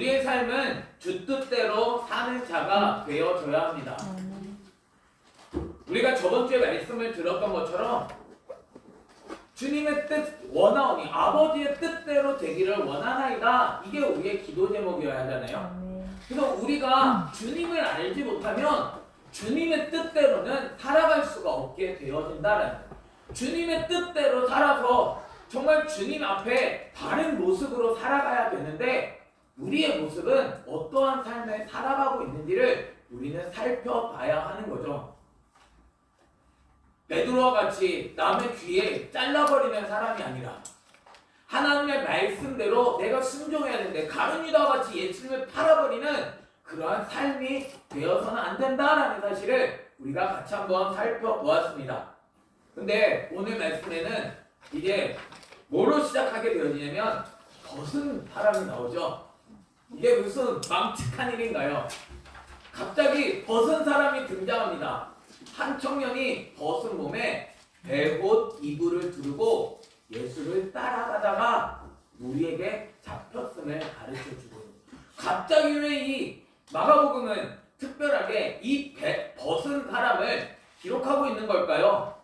우리의 삶은 주 뜻대로 사는 자가 되어져야 합니다. 우리가 저번 주에 말씀을 들었던 것처럼 주님의 뜻 원하오니 아버지의 뜻대로 되기를 원하나이다. 이게 우리의 기도 제목이어야 하잖아요. 그래서 우리가 주님을 알지 못하면 주님의 뜻대로는 살아갈 수가 없게 되어진다는 거예요. 주님의 뜻대로 살아서 정말 주님 앞에 다른 모습으로 살아가야 되는데 우리의 모습은 어떠한 삶을 살아가고 있는지를 우리는 살펴봐야 하는 거죠. 베드로와 같이 남의 귀에 잘라버리는 사람이 아니라 하나님의 말씀대로 내가 순종해야 되는데 가룟 유다와 같이 예수님을 팔아버리는 그러한 삶이 되어서는 안 된다라는 사실을 우리가 같이 한번 살펴보았습니다. 근데 오늘 말씀에는 이제 뭐로 시작하게 되어지냐면 벗은 사람이 나오죠. 이게 무슨 망측한 일인가요? 갑자기 벗은 사람이 등장합니다. 한 청년이 벗은 몸에 베옷 이불을 두르고 예수를 따라가다가 우리에게 잡혔음을 가르쳐주고, 갑자기 왜 이 마가복음은 특별하게 이 벗은 사람을 기록하고 있는 걸까요?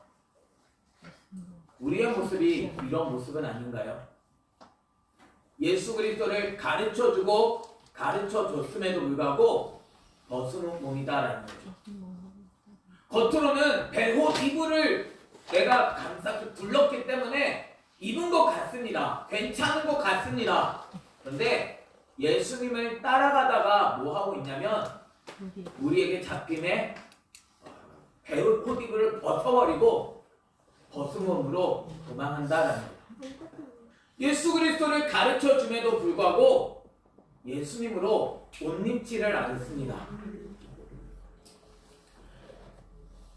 우리의 모습이 이런 모습은 아닌가요? 예수 그리스도를 가르쳐주고 가르쳐줬음에도 불구하고 벗은 몸이다라는 거죠. 겉으로는 베옷 이불을 내가 감싸게 둘렀기 때문에 입은 것 같습니다. 괜찮은 것 같습니다. 그런데 예수님을 따라가다가 뭐 하고 있냐면 우리에게 잡힘에 베옷 이불을 벗어버리고 벗은 몸으로 도망한다라는 거예요. 예수 그리스도를 가르쳐 줌에도 불구하고 예수님으로 옷 입지를 않습니다.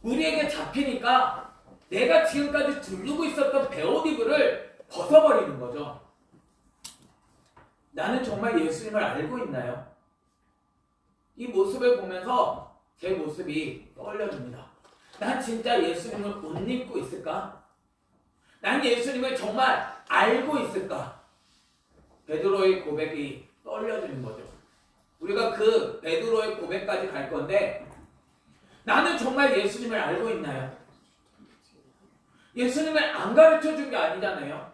우리에게 잡히니까 내가 지금까지 두르고 있었던 베옷 이불을 벗어버리는 거죠. 나는 정말 예수님을 알고 있나요? 이 모습을 보면서 제 모습이 떠올려집니다. 난 진짜 예수님을 옷 입고 있을까? 난 예수님을 정말 알고 있을까? 베드로의 고백이 떠올려지는 거죠. 우리가 그 베드로의 고백까지 갈 건데, 나는 정말 예수님을 알고 있나요? 예수님을 안 가르쳐 준 게 아니잖아요.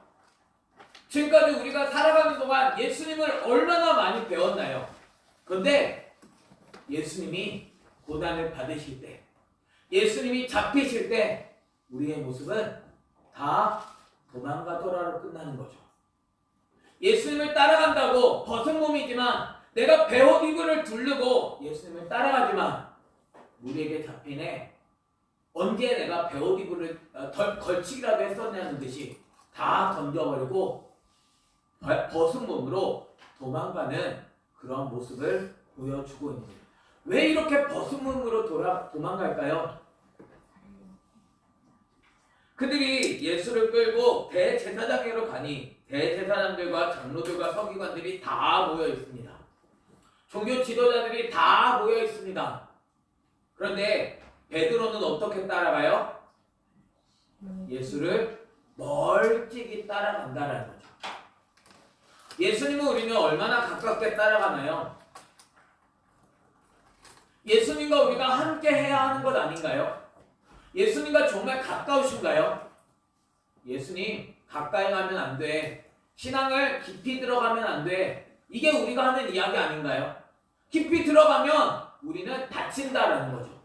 지금까지 우리가 살아가는 동안 예수님을 얼마나 많이 배웠나요? 그런데 예수님이 고난을 받으실 때, 예수님이 잡히실 때 우리의 모습은 다 도망가더라로 끝나는 거죠. 예수님을 따라간다고 벗은 몸이지만 내가 베옷 이불을 두르고 예수님을 따라가지만 우리에게 잡히네 언제 내가 베옷 이불을 걸치기라도 했었냐는 듯이 다 던져버리고 벗은 몸으로 도망가는 그런 모습을 보여주고 있는 거예요. 왜 이렇게 벗은 몸으로 도망갈까요? 그들이 예수를 끌고 대제사장에로 가니 대제사장들과 장로들과 서기관들이 다 모여 있습니다. 종교 지도자들이 다 모여 있습니다. 그런데 베드로는 어떻게 따라가요? 예수를 멀찍이 따라간다는 거죠. 예수님은 우리는 얼마나 가깝게 따라가나요? 예수님과 우리가 함께 해야 하는 것 아닌가요? 예수님과 정말 가까우신가요? 예수님 가까이 가면 안 돼. 신앙을 깊이 들어가면 안 돼. 이게 우리가 하는 이야기 아닌가요? 깊이 들어가면 우리는 다친다라는 거죠.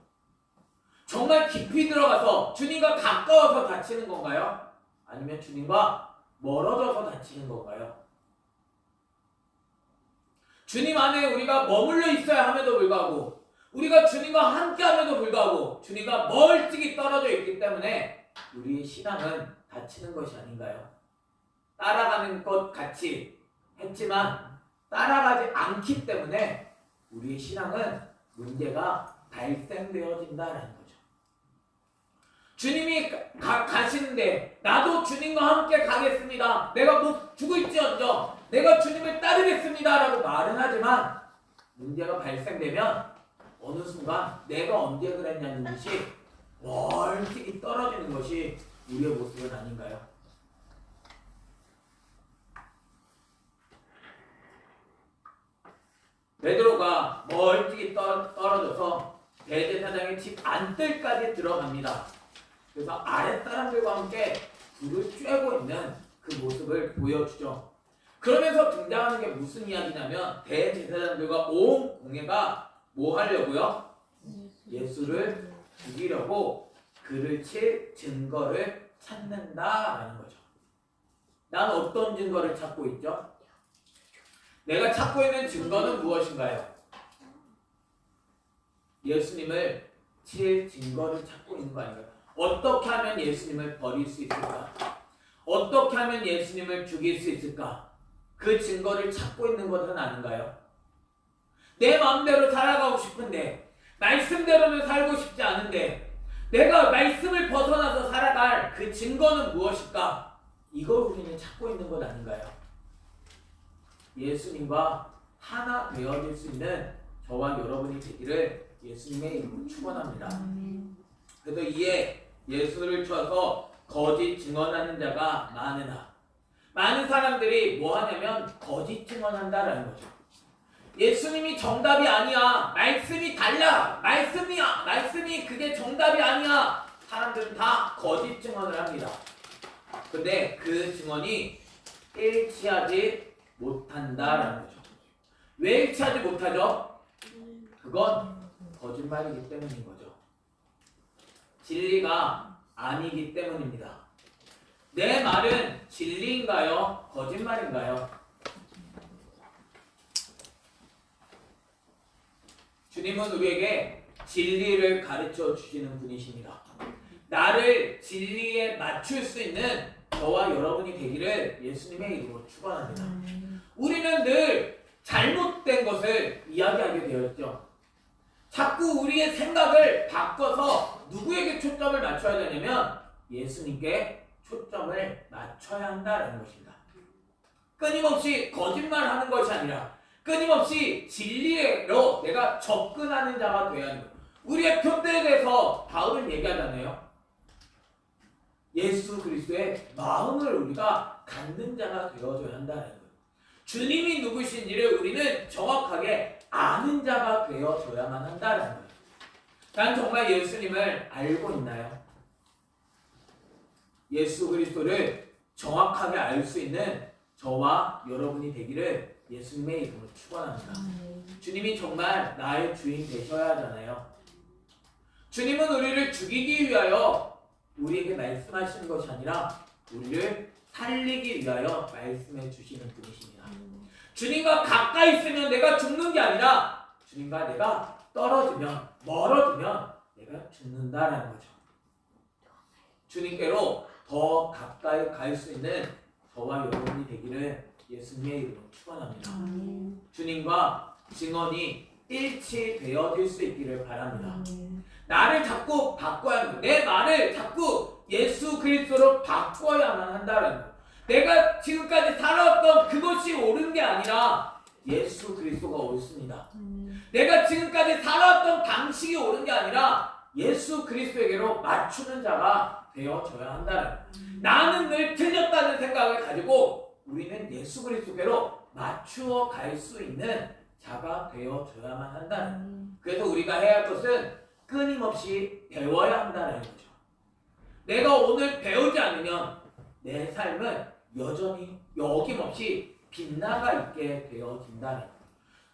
정말 깊이 들어가서 주님과 가까워서 다치는 건가요? 아니면 주님과 멀어져서 다치는 건가요? 주님 안에 우리가 머물러 있어야 함에도 불구하고, 우리가 주님과 함께함에도 불구하고 주님과 멀찍이 떨어져 있기 때문에 우리의 신앙은 다치는 것이 아닌가요? 따라가는 것 같이 했지만 따라가지 않기 때문에 우리의 신앙은 문제가 발생되어진다는 거죠. 주님이 가시는데 나도 주님과 함께 가겠습니다. 내가 뭐 죽을지언정 내가 주님을 따르겠습니다 라고 말은 하지만 문제가 발생되면 어느 순간 내가 언제 그랬냐는 듯이 멀찍이 떨어지는 것이 우리의 모습은 아닌가요? 베드로가 멀찍이 떨어져서 대제사장의 집 안뜰까지 들어갑니다. 그래서 아랫사람들과 함께 불을 쬐고 있는 그 모습을 보여주죠. 그러면서 등장하는 게 무슨 이야기냐면 대제사장들과 온 공회가 뭐 하려고요? 예수를 죽이려고 그를 칠 증거를 찾는다라는 거죠. 난 어떤 증거를 찾고 있죠? 내가 찾고 있는 증거는 무엇인가요? 예수님을 칠 증거를 찾고 있는 거 아닌가요? 어떻게 하면 예수님을 버릴 수 있을까? 어떻게 하면 예수님을 죽일 수 있을까? 그 증거를 찾고 있는 것은 아닌가요? 내 마음대로 살아가고 싶은데 말씀대로는 살고 싶지 않은데 내가 말씀을 벗어나서 살아갈 그 증거는 무엇일까? 이걸 우리는 찾고 있는 것 아닌가요? 예수님과 하나 되어질 수 있는 저와 여러분이 되기를 예수님의 이름으로 축원합니다. 그래서 이에 예수를 쳐서 거짓 증언하는 자가 많으나 많은 사람들이 뭐 하냐면 거짓 증언한다라는 거죠. 예수님이 정답이 아니야. 말씀이 달라. 말씀이 그게 정답이 아니야. 사람들은 다 거짓 증언을 합니다. 근데 그 증언이 일치하지 못한다라는 거죠. 왜 일치하지 못하죠? 그건 거짓말이기 때문인 거죠. 진리가 아니기 때문입니다. 내 말은 진리인가요? 거짓말인가요? 주님은 우리에게 진리를 가르쳐 주시는 분이십니다. 나를 진리에 맞출 수 있는 저와 여러분이 되기를 예수님의 이름으로 축원합니다. 우리는 늘 잘못된 것을 이야기하게 되었죠. 자꾸 우리의 생각을 바꿔서 누구에게 초점을 맞춰야 되냐면 예수님께 초점을 맞춰야 한다는 것입니다. 끊임없이 거짓말하는 것이 아니라 끊임없이 진리로 내가 접근하는 자가 되어야 하는 거예요. 우리의 표대에 대해서 바울은 얘기하잖아요. 예수 그리스도의 마음을 우리가 갖는 자가 되어줘야 한다는 거예요. 주님이 누구신지를 우리는 정확하게 아는 자가 되어줘야만 한다는 거예요. 난 정말 예수님을 알고 있나요? 예수 그리스도를 정확하게 알 수 있는 저와 여러분이 되기를 예수님의 이름으로 축원합니다. 주님이 정말 나의 주인 되셔야 하잖아요. 주님은 우리를 죽이기 위하여 우리에게 말씀하시는 것이 아니라 우리를 살리기 위하여 말씀해 주시는 분이십니다. 주님과 가까이 있으면 내가 죽는 게 아니라 주님과 내가 떨어지면 멀어지면 내가 죽는다라는 거죠. 주님께로 더 가까이 갈 수 있는 저와 여러분이 되기를 예수님의 이름으로 축원합니다. 주님과 증언이 일치되어질 수 있기를 바랍니다. 나를 자꾸 바꿔야 하는 거예요. 내 말을 자꾸 예수 그리스도로 바꿔야만 한다는 거예요. 내가 지금까지 살아왔던 그것이 옳은 게 아니라 예수 그리스도가 옳습니다. 내가 지금까지 살아왔던 방식이 옳은 게 아니라 예수 그리스도에게로 맞추는 자가 되어져야 한다는 거예요. 나는 늘 틀렸다는 생각을 가지고 우리는 예수 그리스도께로 맞추어 갈 수 있는 자가 되어져야만 한다는 거예요. 그래서 우리가 해야 할 것은 끊임없이 배워야 한다는 거죠. 내가 오늘 배우지 않으면 내 삶은 여전히 여김없이 빗나가 있게 되어진다는 거예요.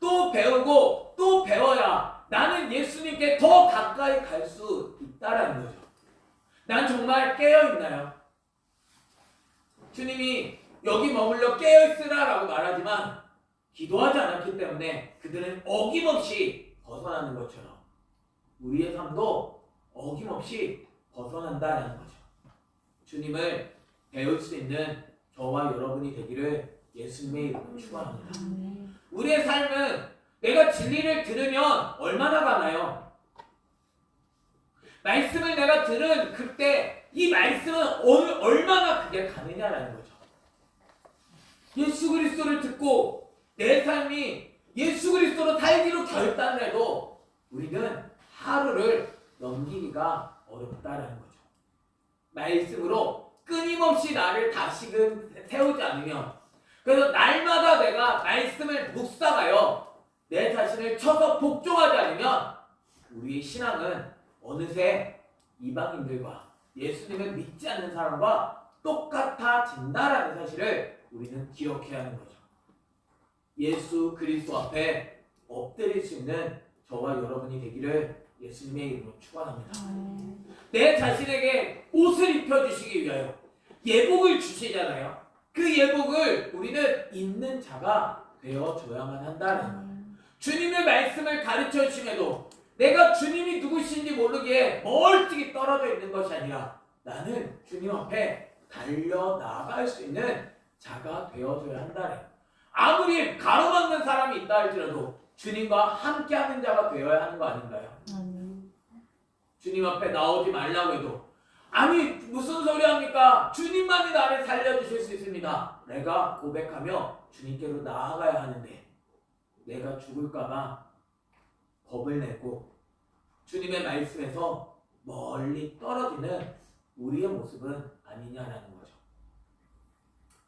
또 배우고 또 배워야 나는 예수님께 더 가까이 갈 수 있다는 거죠. 난 정말 깨어있나요? 주님이 여기 머물러 깨어있으라라고 말하지만 기도하지 않았기 때문에 그들은 어김없이 벗어나는 것처럼 우리의 삶도 어김없이 벗어난다는 거죠. 주님을 배울 수 있는 저와 여러분이 되기를 예수님의 이름으로 축원합니다. 우리의 삶은 내가 진리를 들으면 얼마나 가나요? 말씀을 내가 들은 그때 이 말씀은 얼마나 그게 가느냐라는 거죠. 예수 그리스도를 듣고 내 삶이 예수 그리스도로 살기로 결단을 해도 우리는 하루를 넘기기가 어렵다라는 거죠. 말씀으로 끊임없이 나를 다시금 세우지 않으면, 그래서 날마다 내가 말씀을 묵상하여 내 자신을 자신을 쳐서 복종하지 않으면 우리의 신앙은 어느새 이방인들과 예수님을 믿지 않는 사람과 똑같아진다라는 사실을 우리는 기억해야 하는 거죠. 예수 그리스도 앞에 엎드릴 수 있는 저와 여러분이 되기를 예수님의 이름으로 축원합니다. 내 자신에게 옷을 입혀주시기 위하여 예복을 주시잖아요. 그 예복을 우리는 입는 자가 되어줘야만 한다는 거예요. 주님의 말씀을 가르쳐 주심에도 내가 주님이 누구신지 모르기에 멀찍이 떨어져 있는 것이 아니라 나는 주님 앞에 달려 나아갈 수 있는 자가 되어줘야 한다는 거예요. 아무리 가로막는 사람이 있다 할지라도 주님과 함께하는 자가 되어야 하는 거 아닌가요? 주님 앞에 나오지 말라고 해도 아니 무슨 소리 합니까? 주님만이 나를 살려주실 수 있습니다. 내가 고백하며 주님께로 나아가야 하는데 내가 죽을까봐 겁을 내고 주님의 말씀에서 멀리 떨어지는 우리의 모습은 아니냐라는 거죠.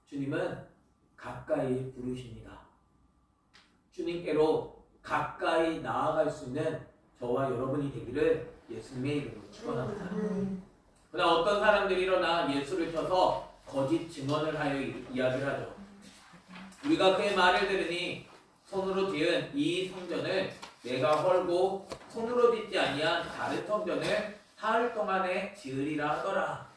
주님은 가까이 부르십니다. 주님께로 가까이 나아갈 수 있는 저와 여러분이 되기를 예수님의 이름으로 축원합니다. 그러나 어떤 사람들이 일어나 예수를 펴서 거짓 증언을 하여 이야기를 하죠. 우리가 그의 말을 들으니 손으로 지은 이 성전을 내가 헐고 손으로 짓지 아니한 다른 성전을 사흘 동안에 지으리라 하더라.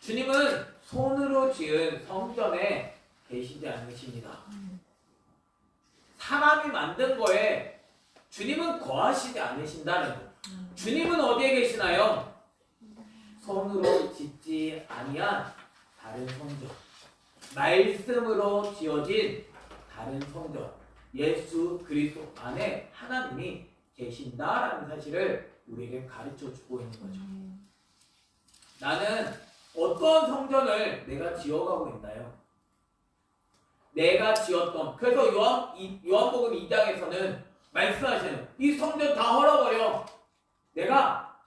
주님은 손으로 지은 성전에 계시지 않으십니다. 사람이 만든 거에 주님은 거하시지 않으신다는 거. 주님은 어디에 계시나요? 손으로 짓지 아니한 다른 성전, 말씀으로 지어진 다른 성전, 예수 그리스도 안에 하나님이 계신다라는 사실을 우리에게 가르쳐주고 있는 거죠. 나는 어떤 성전을 내가 지어가고 있나요? 내가 지었던, 그래서 요한복음 2장에서는 말씀하시는 이 성전 다 헐어버려. 내가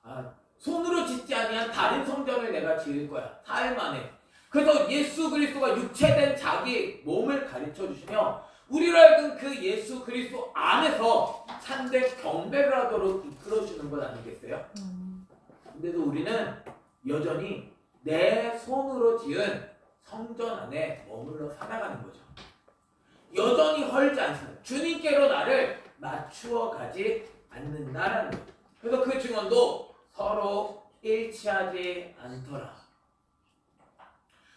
손으로 짓지 아니한 다른 성전을 내가 지을 거야. 사흘 만에. 그래서 예수 그리스도가 육체된 자기 몸을 가르쳐 주시며 우리를 하여금 그 예수 그리스도 안에서 참된 경배를 하도록 이끌어 주는 것 아니겠어요? 근데도 우리는 여전히 내 손으로 지은 성전 안에 머물러 살아가는 거죠. 여전히 헐지 않습니다. 주님께로 나를 맞추어 가지 않는다라는 거죠. 그래서 그 증언도 서로 일치하지 않더라.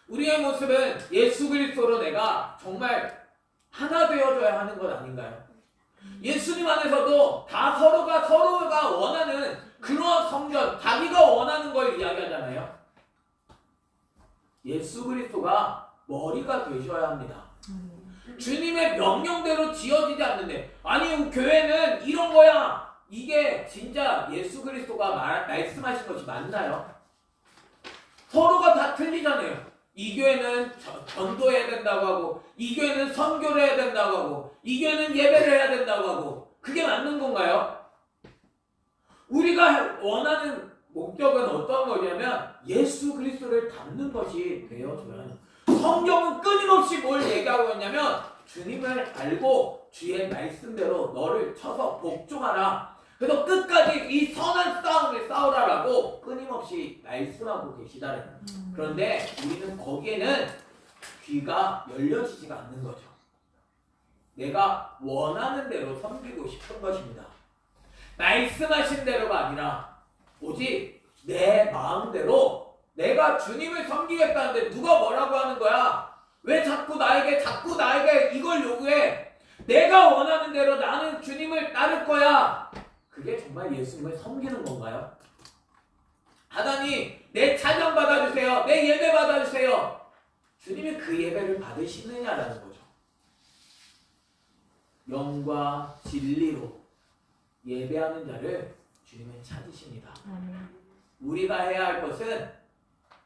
우리의 모습은 예수 그리스도로 내가 정말 하나 되어줘야 하는 것 아닌가요? 예수님 안에서도 다 서로가 원하는 그런 성전, 자기가 원하는 걸 이야기하잖아요. 예수 그리스도가 머리가 되셔야 합니다. 주님의 명령대로 지어지지 않는데 아니 교회는 이런 거야. 이게 진짜 예수 그리스도가 말씀하신 것이 맞나요? 서로가 다 틀리잖아요. 이 교회는 전도해야 된다고 하고 이 교회는 선교를 해야 된다고 하고 이 교회는 예배를 해야 된다고 하고 그게 맞는 건가요? 우리가 원하는 목적은 어떤 거냐면 예수 그리스도를 닮는 것이 되어줘야 해요. 성경은 끊임없이 뭘 얘기하고 있냐면 주님을 알고 주의 말씀대로 너를 쳐서 복종하라. 그래서 끝까지 이 선한 싸움을 싸우라라고 끊임없이 말씀하고 계시다는. 그런데 우리는 거기에는 귀가 열려지지가 않는 거죠. 내가 원하는 대로 섬기고 싶은 것입니다. 말씀하신 대로가 아니라 오직 내 마음대로 내가 주님을 섬기겠다는데 누가 뭐라고 하는 거야? 왜 자꾸 나에게 이걸 요구해? 내가 원하는 대로 나는 주님을 따를 거야. 그게 정말 예수님을 섬기는 건가요? 하나님 내 찬양 받아주세요. 내 예배 받아주세요. 주님이 그 예배를 받으시느냐라는 거죠. 영과 진리로 예배하는 자를 주님은 찾으십니다. 우리가 해야 할 것은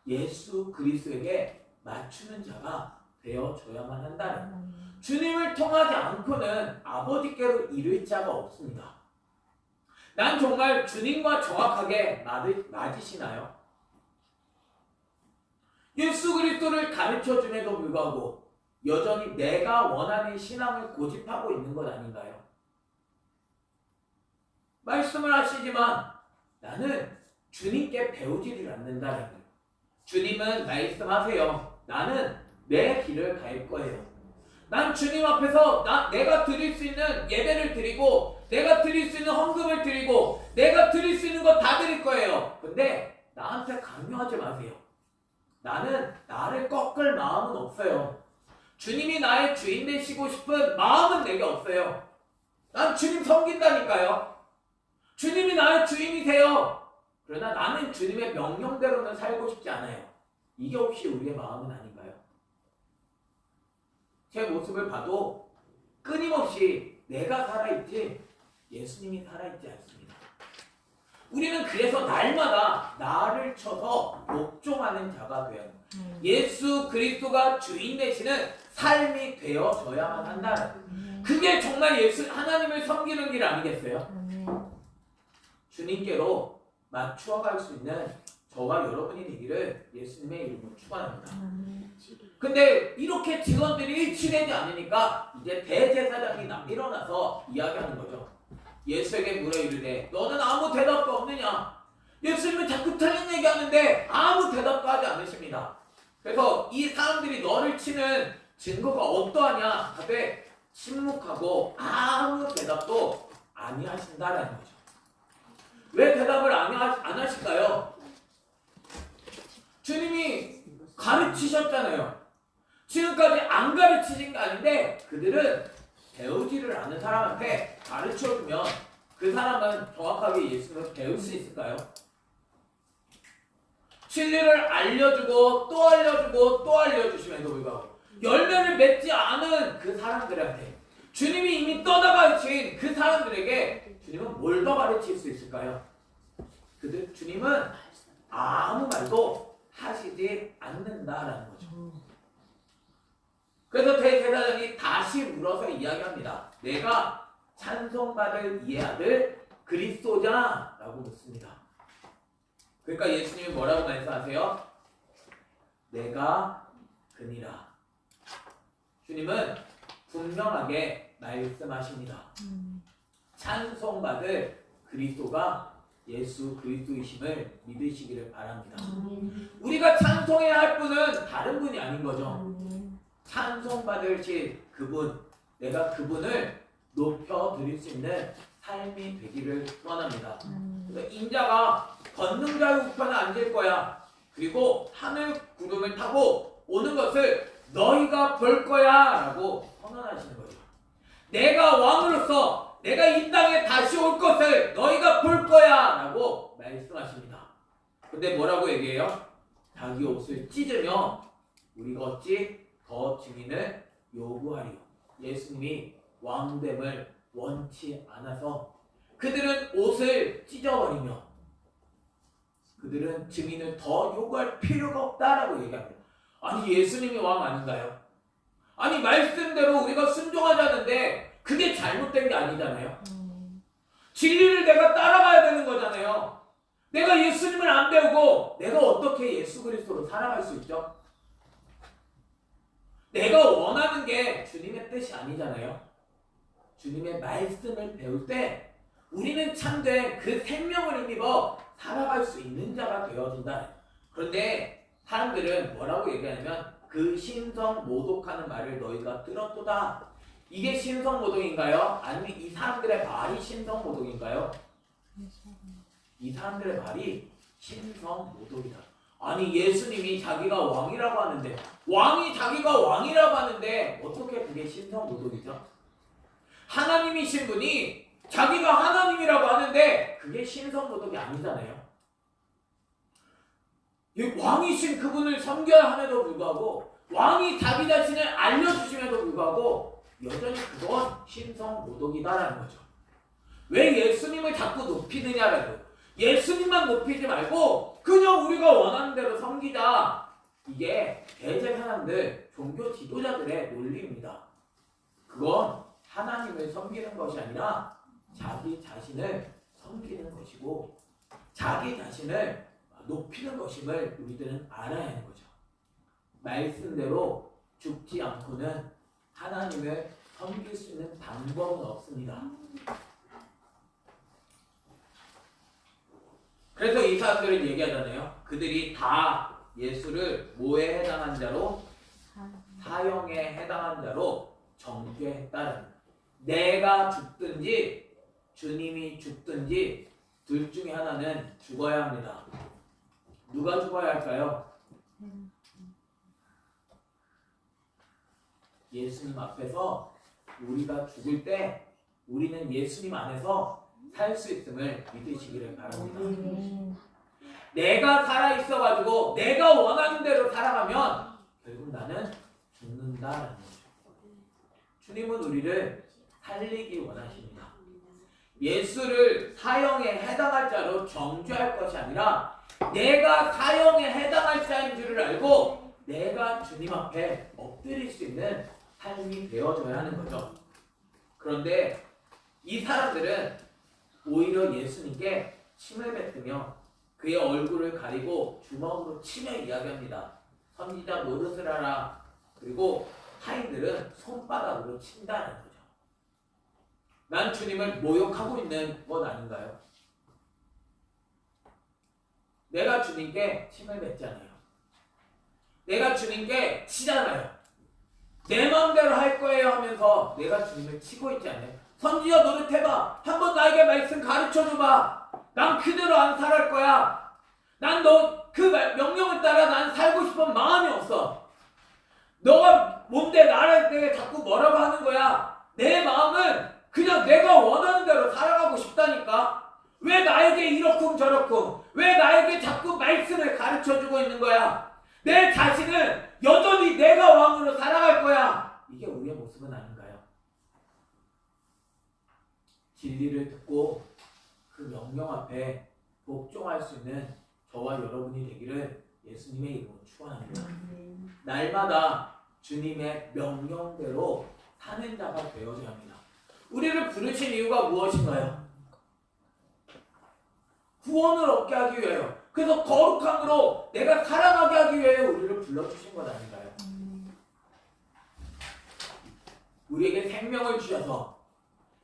예수 그리스도에게 맞추는 자가 되어줘야만 한다는. 주님을 통하지 않고는 아버지께로 이를 자가 없습니다. 난 정말 주님과 정확하게 맞으시나요? 예수 그리스도를 가르쳐줌에도 불구하고 여전히 내가 원하는 신앙을 고집하고 있는 것 아닌가요? 말씀을 하시지만 나는 주님께 배우지를 않는다는 거예요. 주님은 말씀하세요. 나는 내 길을 갈 거예요. 난 주님 앞에서 내가 드릴 수 있는 예배를 드리고, 내가 드릴 수 있는 헌금을 드리고, 내가 드릴 수 있는 거 다 드릴 거예요. 근데 나한테 강요하지 마세요. 나는 나를 꺾을 마음은 없어요. 주님이 나의 주인 되시고 싶은 마음은 내게 없어요. 난 주님 섬긴다니까요. 주님이 나의 주인이세요. 그러나 나는 주님의 명령대로는 살고 싶지 않아요. 이게 혹시 우리의 마음은 아닌가요? 제 모습을 봐도 끊임없이 내가 살아있지 예수님이 살아있지 않습니다. 우리는 그래서 날마다 나를 쳐서 복종하는 자가 되어야 합니다. 예수 그리스도가 주인 되시는 삶이 되어져야만 한다는, 그게 정말 하나님을 섬기는 길 아니겠어요? 주님께로 맞추어 갈 수 있는 저와 여러분이 되기를 예수님의 이름으로 축원합니다. 근데 이렇게 직원들이 일치되지 않으니까 이제 대제사장이 일어나서 이야기하는 거죠. 예수에게 물어 이르되 너는 아무 대답도 없느냐? 예수님은 자꾸 틀린 얘기하는데 아무 대답도 하지 않으십니다. 그래서 이 사람들이 너를 치는 증거가 어떠하냐 하되 침묵하고 아무 대답도 아니하신다라는 거죠. 왜 대답을 안 하실까요? 주님이 가르치셨잖아요. 지금까지 안 가르치신 게 아닌데 그들은 배우지를 않은 사람한테 가르쳐주면 그 사람은 정확하게 예수를 배울 수 있을까요? 진리를 알려주고 또 알려주고 또 알려주심에도 불구하고 열매를 맺지 않은 그 사람들한테, 주님이 이미 떠나가신 그 사람들에게 주님은 뭘 더 가르칠 수 있을까요? 주님은 아무 말도 하시지 않는다라는 거죠. 그래서 대제사장이 다시 물어서 이야기합니다. 내가 찬송받을 이 아들 그리스도냐? 라고 묻습니다. 그러니까 예수님이 뭐라고 말씀하세요? 내가 그니라. 주님은 분명하게 말씀하십니다. 찬송받을 그리스도가 예수 그리스도이심을 믿으시기를 바랍니다. 우리가 찬송해야 할 분은 다른 분이 아닌 거죠. 찬송받으실 그분, 내가 그분을 높여드릴 수 있는 삶이 되기를 원합니다. 그래서 인자가 권능자의 우편에 앉을 거야. 그리고 하늘 구름을 타고 오는 것을 너희가 볼 거야 라고 선언하시는 거죠. 내가 왕으로서 내가 이 땅에 다시 올 것을 너희가 볼 거야 라고 말씀하십니다. 근데 뭐라고 얘기해요? 자기 옷을 찢으며 우리가 어찌 더 증인을 요구하리요. 예수님이 왕됨을 원치 않아서 그들은 옷을 찢어버리며 그들은 증인을 더 요구할 필요가 없다라고 얘기합니다. 아니 예수님이 왕 아닌가요? 아니 말씀대로 우리가 순종하자는데 그게 잘못된 게 아니잖아요. 진리를 내가 따라가야 되는 거잖아요. 내가 예수님을 안 배우고 내가 어떻게 예수 그리스도로 살아갈 수 있죠? 내가 원하는 게 주님의 뜻이 아니잖아요. 주님의 말씀을 배울 때 우리는 참된 그 생명을 힘입어 살아갈 수 있는 자가 되어진다. 그런데 사람들은 뭐라고 얘기하냐면 그 신성모독하는 말을 너희가 들었도다. 이게 신성모독인가요? 아니면 이 사람들의 말이 신성모독인가요? 이 사람들의 말이 신성모독이다. 아니 예수님이 자기가 왕이라고 하는데, 왕이 자기가 왕이라고 하는데 어떻게 그게 신성모독이죠? 하나님이신 분이 자기가 하나님이라고 하는데 그게 신성모독이 아니잖아요. 왕이신 그분을 섬겨야 함에도 불구하고, 왕이 자기 자신을 알려주심에도 불구하고 여전히 그건 신성모독이다라는 거죠. 왜 예수님을 자꾸 높이느냐라고. 예수님만 높이지 말고 그냥 우리가 원하는 대로 섬기자. 이게 대제사장들, 종교 지도자들의 논리입니다. 그건 하나님을 섬기는 것이 아니라 자기 자신을 섬기는 것이고 자기 자신을 높이는 것임을 우리들은 알아야 하는 거죠. 말씀대로 죽지 않고는 하나님을 섬길 수 있는 방법은 없습니다. 그래서 이 사람들은 얘기하잖아요. 그들이 다 예수를 뭐에 해당한 자로? 사형에 해당한 자로 정죄했다는 거예요. 내가 죽든지 주님이 죽든지 둘 중에 하나는 죽어야 합니다. 누가 죽어야 할까요? 예수님 앞에서 우리가 죽을 때 우리는 예수님 안에서 살 수 있음을 믿으시기를 바랍니다. 내가 살아있어가지고 내가 원하는 대로 살아가면 결국 나는 죽는다라는 거죠. 주님은 우리를 살리기 원하십니다. 예수를 사형에 해당할 자로 정죄할 것이 아니라 내가 사형에 해당할 자인 줄을 알고 내가 주님 앞에 엎드릴 수 있는 삶이 되어져야 하는 거죠. 그런데 이 사람들은 오히려 예수님께 침을 뱉으며 그의 얼굴을 가리고 주먹으로 치며 이야기합니다. 선지자 노릇을 하라. 그리고 하인들은 손바닥으로 친다는 거죠. 난 주님을 모욕하고 있는 것 아닌가요? 내가 주님께 침을 뱉잖아요. 내가 주님께 치잖아요. 내 마음대로 할 거예요 하면서 내가 주님을 치고 있지 않아요? 선지자 노릇해봐. 한번 나에게 말씀 가르쳐줘봐. 난 그대로 안 살할 거야. 난 너 그 명령을 따라 난 살고 싶은 마음이 없어. 너가 뭔데 나한테 자꾸 뭐라고 하는 거야. 내 마음은 그냥 내가 원하는 대로 살아가고 싶다니까. 왜 나에게 이렇쿵 저렇쿵, 왜 나에게 자꾸 말씀을 가르쳐주고 있는 거야. 내 자신은 여전히 내가 왕으로 살아갈 거야. 이게 우리의 모습은 아닌가요? 진리를 듣고 그 명령 앞에 복종할 수 있는 저와 여러분이 되기를 예수님의 이름으로 축원합니다. 날마다 주님의 명령대로 사는 자가 되어져야 합니다. 우리를 부르신 이유가 무엇인가요? 구원을 얻게 하기 위해요. 그래서 거룩함으로 내가 살아가게 하기 위해 우리를 불러주신 것 아닌가요? 우리에게 생명을 주셔서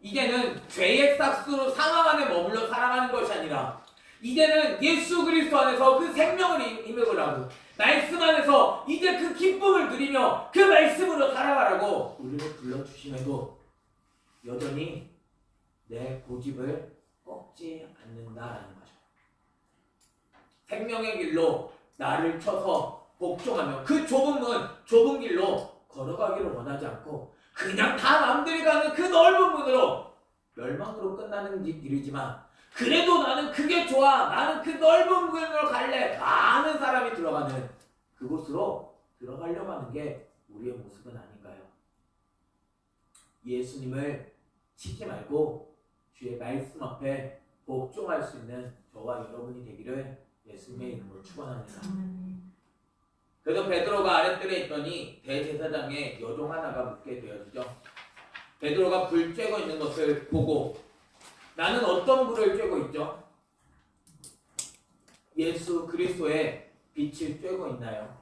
이제는 죄의 싹수로 상황 안에 머물러 살아가는 것이 아니라 이제는 예수 그리스도 안에서 그 생명을 힘입으라고, 말씀 안에서 이제 그 기쁨을 누리며 그 말씀으로 살아가라고 우리를 불러주심에도 여전히 내 고집을 꺾지 않는다라는 거죠. 생명의 길로 나를 쳐서 복종하며 그 좁은 문, 좁은 길로 걸어가기를 원하지 않고 그냥 다 남들이 가는 그 넓은 문으로 멸망으로 끝나는 길이지만 그래도 나는 그게 좋아. 나는 그 넓은 문으로 갈래. 많은 사람이 들어가는 그곳으로 들어가려고 하는 게 우리의 모습은 아닌가요? 예수님을 치지 말고 주의 말씀 앞에 복종할 수 있는 저와 여러분이 되기를 예수님의 이름으로 축원합니다. 그래서 베드로가 아랫뜰에 있더니 대제사장의 여종 하나가 묻게 되어지죠. 베드로가 불 쬐고 있는 것을 보고 나는 어떤 불을 쬐고 있죠? 예수 그리스도의 빛을 쬐고 있나요?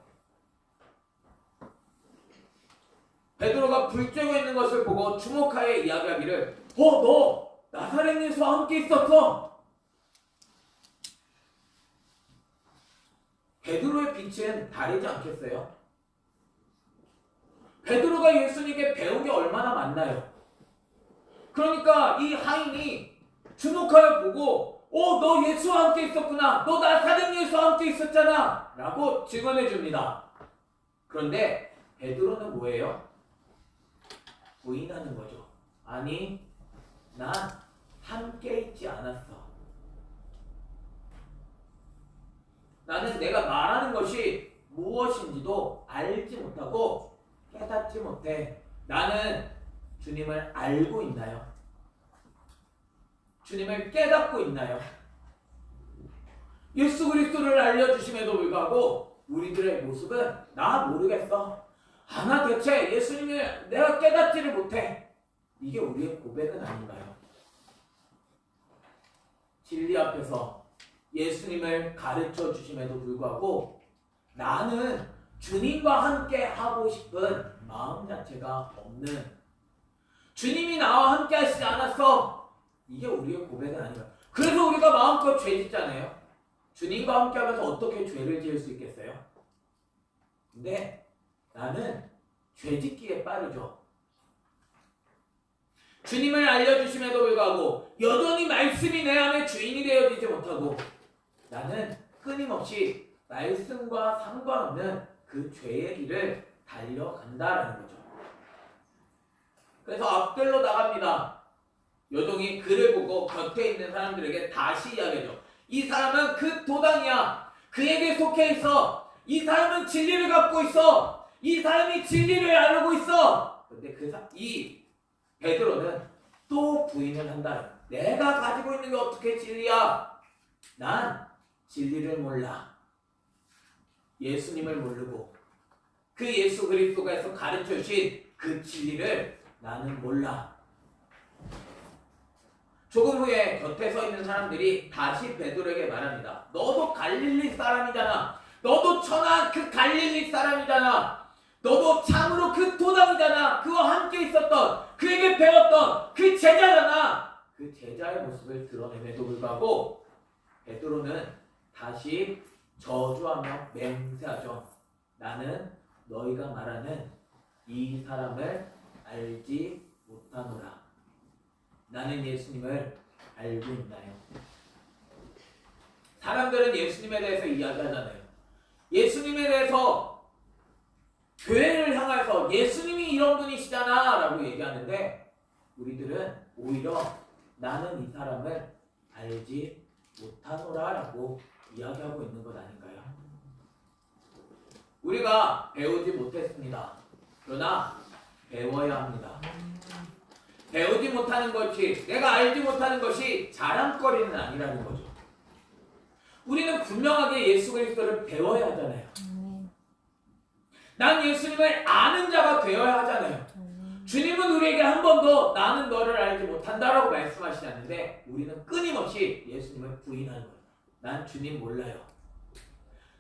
베드로가 불 쬐고 있는 것을 보고 주목하여 이야기하기를 너 나사렛 예수와 함께 있었어. 베드로의 빛은 다르지 않겠어요? 베드로가 예수님께 배운 게 얼마나 많나요? 그러니까 이 하인이 주목하여 보고 너 예수와 함께 있었구나. 너 나사렛 예수와 함께 있었잖아. 라고 증언해 줍니다. 그런데 베드로는 뭐예요? 부인하는 거죠. 아니, 난 함께 있지 않았어. 나는 내가 말하는 것이 무엇인지도 알지 못하고 깨닫지 못해. 나는 주님을 알고 있나요? 주님을 깨닫고 있나요? 예수 그리스도를 알려주심에도 불구하고 우리들의 모습은 나 모르겠어. 나 대체 예수님을 내가 깨닫지를 못해. 이게 우리의 고백은 아닌가요? 진리 앞에서 예수님을 가르쳐 주심에도 불구하고 나는 주님과 함께 하고 싶은 마음 자체가 없는, 주님이 나와 함께 하시지 않았어. 이게 우리의 고백은 아닌가요? 그래서 우리가 마음껏 죄 짓잖아요. 주님과 함께하면서 어떻게 죄를 지을 수 있겠어요? 근데 나는 죄짓기에 빠르죠. 주님을 알려주심에도 불구하고 여전히 말씀이 내 안에 주인이 되어지지 못하고 나는 끊임없이 말씀과 상관없는 그 죄의 길을 달려간다라는 거죠. 그래서 앞들로 나갑니다. 여종이 그를 보고 곁에 있는 사람들에게 다시 이야기하죠. 이 사람은 그 도당이야. 그에게 속해 있어. 이 사람은 진리를 갖고 있어. 이 사람이 진리를 알고 있어. 근데 이 베드로는 또 부인을 한다. 내가 가지고 있는 게 어떻게 진리야? 난 진리를 몰라. 예수님을 모르고 그 예수 그리스도께서 가르쳐 주신 그 진리를 나는 몰라. 조금 후에 곁에 서 있는 사람들이 다시 베드로에게 말합니다. 너도 갈릴리 사람이잖아. 너도 천한 그 갈릴리 사람이잖아. 너도 참으로 그 도당이잖아. 그와 함께 있었던 그에게 배웠던 그 제자잖아. 그 제자의 모습을 드러냄에도 불구하고 베드로는 다시 저주하며 맹세하죠. 나는 너희가 말하는 이 사람을 알지 못하노라. 나는 예수님을 알고 있나요? 사람들은 예수님에 대해서 이야기하잖아요. 예수님에 대해서 교회를 향해서 예수님이 이런 분이시잖아 라고 얘기하는데 우리들은 오히려 나는 이 사람을 알지 못하노라 라고 이야기하고 있는 것 아닌가요? 우리가 배우지 못했습니다. 그러나 배워야 합니다. 배우지 못하는 것이, 내가 알지 못하는 것이 자랑거리는 아니라는 거죠. 우리는 분명하게 예수 그리스도를 배워야 하잖아요. 난 예수님을 아는 자가 되어야 하잖아요. 주님은 우리에게 한 번도 나는 너를 알지 못한다라고 말씀하시지 않는데 우리는 끊임없이 예수님을 부인하는 거예요. 난 주님 몰라요.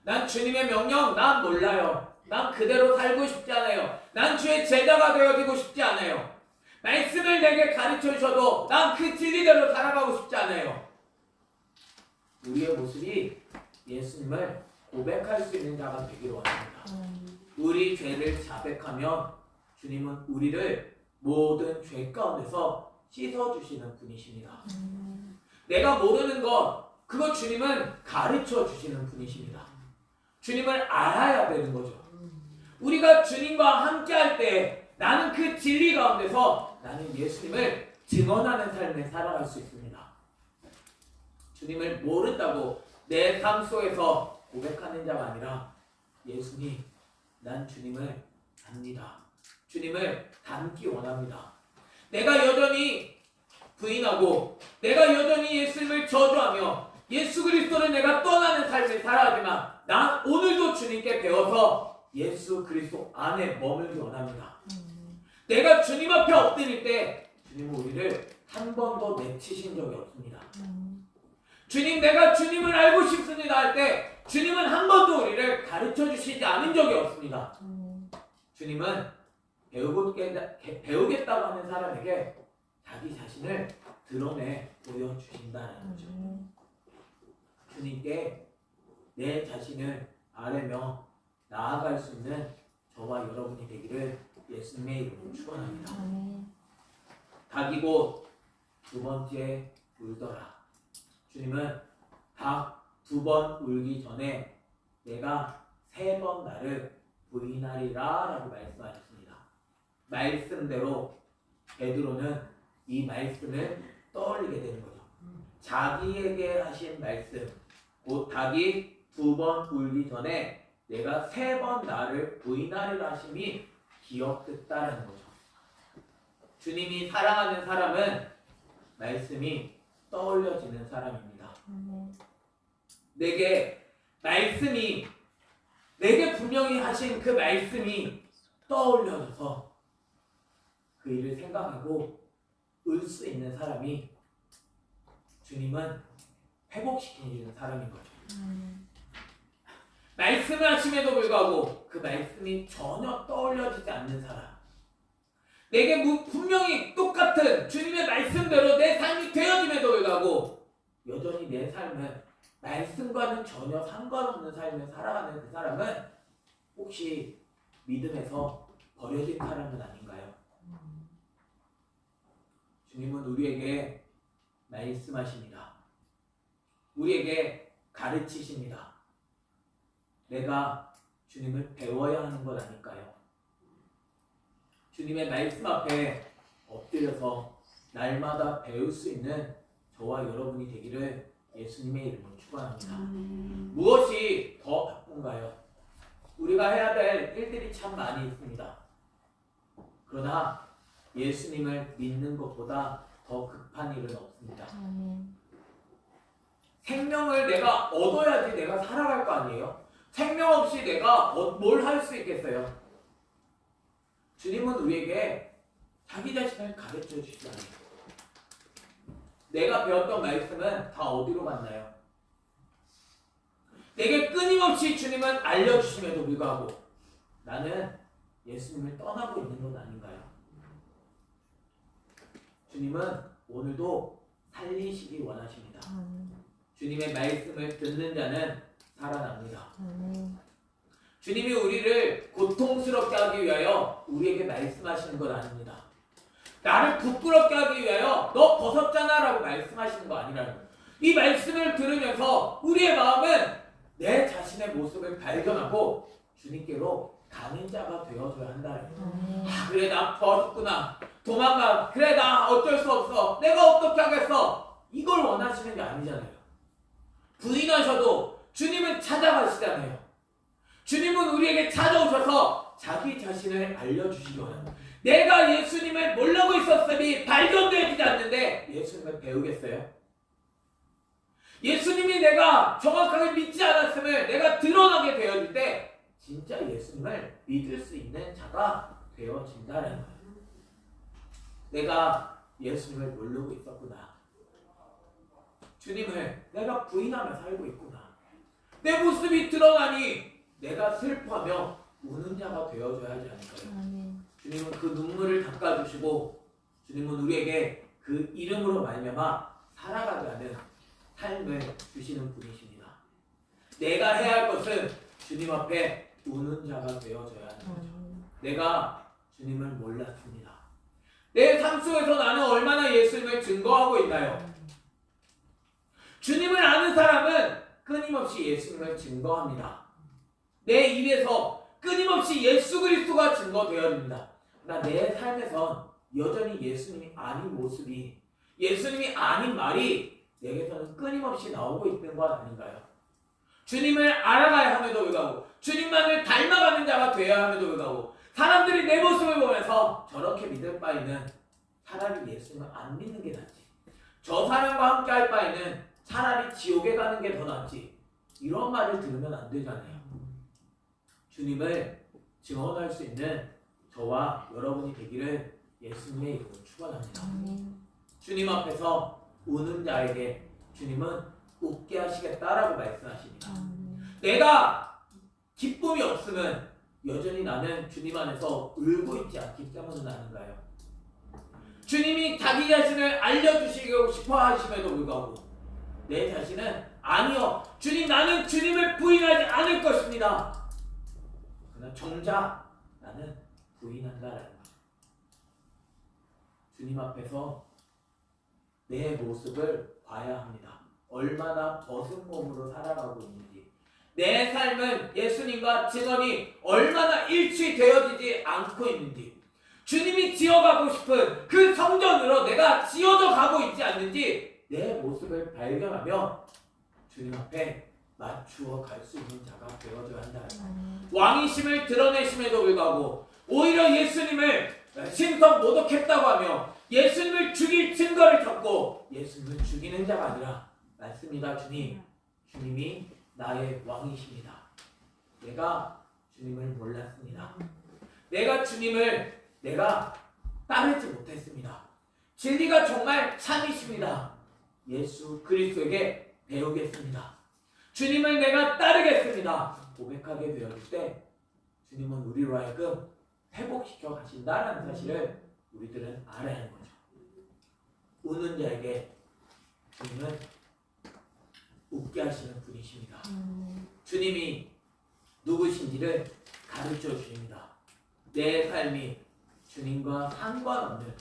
난 주님의 명령 난 몰라요. 난 그대로 살고 싶지 않아요. 난 주의 제자가 되어지고 싶지 않아요. 말씀을 내게 가르쳐 주셔도 난 그 진리대로 살아가고 싶지 않아요. 우리의 모습이 예수님을 고백할 수 있는 자가 되기를 원합니다. 우리 죄를 자백하면 주님은 우리를 모든 죄 가운데서 씻어주시는 분이십니다. 내가 모르는 것, 그거 주님은 가르쳐 주시는 분이십니다. 주님을 알아야 되는 거죠. 우리가 주님과 함께 할 때 나는 그 진리 가운데서 나는 예수님을 증언하는 삶을 살아갈 수 있습니다. 주님을 모른다고 내 삶 속에서 고백하는 자가 아니라 예수님, 난 주님을 압니다. 주님을 닮기 원합니다. 내가 여전히 부인하고 내가 여전히 예수님을 저주하며 예수 그리스도를 내가 떠나는 삶을 살아가지만 난 오늘도 주님께 배워서 예수 그리스도 안에 머물기 원합니다. 내가 주님 앞에 엎드릴 때 주님은 우리를 한 번도 내치신 적이 없습니다. 주님, 내가 주님을 알고 싶습니다 할 때 주님은 한 번도 우리를 가르쳐 주시지 않은 적이 없습니다. 주님은 배우겠다고 하는 사람에게 자기 자신을 드러내 보여주신다는 거죠. 주님께 내 자신을 아뢰며 나아갈 수 있는 저와 여러분이 되기를 예수님의 이름으로 축원합니다. 닭이 곧 두 번째 울더라. 주님은 닭 두 번 울기 전에 내가 세 번 나를 부인하리라 라고 말씀하셨습니다. 말씀대로 베드로는 이 말씀을 떠올리게 되는 거죠. 자기에게 하신 말씀, 곧 닭이 두 번 울기 전에 내가 세 번 나를 부인하리라 하심이 기억됐다는 거죠. 주님이 사랑하는 사람은 말씀이 떠올려지는 사람입니다. 내게 분명히 하신 그 말씀이 떠올려져서 그 일을 생각하고 울 수 있는 사람이 주님은 회복시키는 사람인 거죠. 말씀을 하심에도 불구하고 그 말씀이 전혀 떠올려지지 않는 사람, 내게 분명히 똑같은 주님의 말씀대로 내 삶이 되어짐에도 불구하고 여전히 내 삶은 말씀과는 전혀 상관없는 삶을 살아가는 그 사람은 혹시 믿음에서 버려진 사람은 아닌가요? 주님은 우리에게 말씀하십니다. 우리에게 가르치십니다. 내가 주님을 배워야 하는 것 아닐까요? 주님의 말씀 앞에 엎드려서 날마다 배울 수 있는 저와 여러분이 되기를 예수님의 이름으로 축원합니다. 무엇이 더 바쁜가요? 우리가 해야 될 일들이 참 많이 있습니다. 그러나 예수님을 믿는 것보다 더 급한 일은 없습니다. 생명을 내가 얻어야지 내가 살아갈 거 아니에요? 생명 없이 내가 뭘 할 수 있겠어요? 주님은 우리에게 자기 자신을 가르쳐 주시지 않아요. 내가 배웠던 말씀은 다 어디로 갔나요? 내게 끊임없이 주님은 알려주심에도 불구하고 나는 예수님을 떠나고 있는 건 아닌가요? 주님은 오늘도 살리시기 원하십니다. 주님의 말씀을 듣는 자는 살아납니다. 주님이 우리를 고통스럽게 하기 위하여 우리에게 말씀하시는 건 아닙니다. 나를 부끄럽게 하기 위하여 너 벗었잖아 라고 말씀하시는 거 아니라는 거예요. 이 말씀을 들으면서 우리의 마음은 내 자신의 모습을 발견하고 주님께로 가는 자가 되어줘야 한다는 거예요. 아, 그래 나 벗었구나. 도망가. 그래 나 어쩔 수 없어. 내가 어떻게 하겠어. 이걸 원하시는 게 아니잖아요. 부인하셔도 주님은 찾아가시잖아요. 주님은 우리에게 찾아오셔서 자기 자신을 알려주시기 원합니다. 내가 예수님을 모르고 있었음이 발견되지 않는데 예수님을 배우겠어요? 예수님이 내가 정확하게 믿지 않았음을 내가 드러나게 되어질 때 진짜 예수님을 믿을 수 있는 자가 되어진다는 거예요. 내가 예수님을 모르고 있었구나. 주님을 내가 부인하며 살고 있구나. 내 모습이 드러나니 내가 슬퍼하며 우는 자가 되어줘야 하지 않을까요? 주님은 그 눈물을 닦아주시고 주님은 우리에게 그 이름으로 말미암아 살아가게 하는 삶을 주시는 분이십니다. 내가 해야 할 것은 주님 앞에 우는 자가 되어줘야 하는 거죠. 내가 주님을 몰랐습니다. 내 삶 속에서 나는 얼마나 예수님을 증거하고 있나요? 주님을 아는 사람은 끊임없이 예수님을 증거합니다. 내 입에서 끊임없이 예수 그리스도가 증거되어집니다. 그러나 내 삶에선 여전히 예수님이 아닌 모습이, 예수님이 아닌 말이 내게서는 끊임없이 나오고 있는 것 아닌가요? 주님을 알아가야 함에도 불구하고 주님만을 닮아가는 자가 되어야 함에도 불구하고 사람들이 내 모습을 보면서 저렇게 믿을 바에는 차라리 예수님을 안 믿는 게 낫지. 저 사람과 함께 할 바에는 차라리 지옥에 가는 게 더 낫지. 이런 말을 들으면 안 되잖아요. 주님을 증언할 수 있는 저와 여러분이 되기를 예수님의 이름으로 축원합니다. 주님 앞에서 우는 자에게 주님은 웃게 하시겠다라고 말씀하십니다. 내가 기쁨이 없으면 여전히 나는 주님 안에서 울고 있지 않기 때문은 아닌가요? 주님이 자기 자신을 알려주시고 싶어 하심에도 불구하고 내 자신은 아니요, 주님 나는 주님을 부인하지 않을 것입니다. 그러나 정작 나는 부인한다라는 거죠. 주님 앞에서 내 모습을 봐야 합니다. 얼마나 벗은 몸으로 살아가고 있는지, 내 삶은 예수님과 증언이 얼마나 일치되어지지 않고 있는지, 주님이 지어가고 싶은 그 성전으로 내가 지어져 가고 있지 않는지 내 모습을 발견하며 주님 앞에 맞추어 갈 수 있는 자가 되어줘야 한다. 왕이심을 드러내심에도 불구하고 오히려 예수님을 신성 모독했다고 하며 예수님을 죽일 증거를 잡고 예수님을 죽이는 자가 아니라 맞습니다. 주님이 나의 왕이십니다. 내가 주님을 몰랐습니다. 내가 따르지 못했습니다. 진리가 정말 참이십니다. 예수 그리스도에게 배우겠습니다. 주님을 내가 따르겠습니다. 고백하게 되었을 때 주님은 우리로 하여금 회복시켜 가신다라는 사실을 우리들은 알아야 하는 거죠. 우는 자에게 주님은 웃게 하시는 분이십니다. 주님이 누구신지를 가르쳐 주십니다. 내 삶이 주님과 상관없는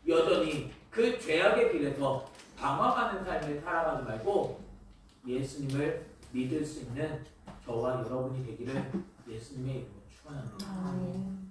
여전히 그 죄악의 길에서 방황하는 삶을 살아가지 말고 예수님을 믿을 수 있는 저와 여러분이 되기를 예수님의 이름으로 축원합니다.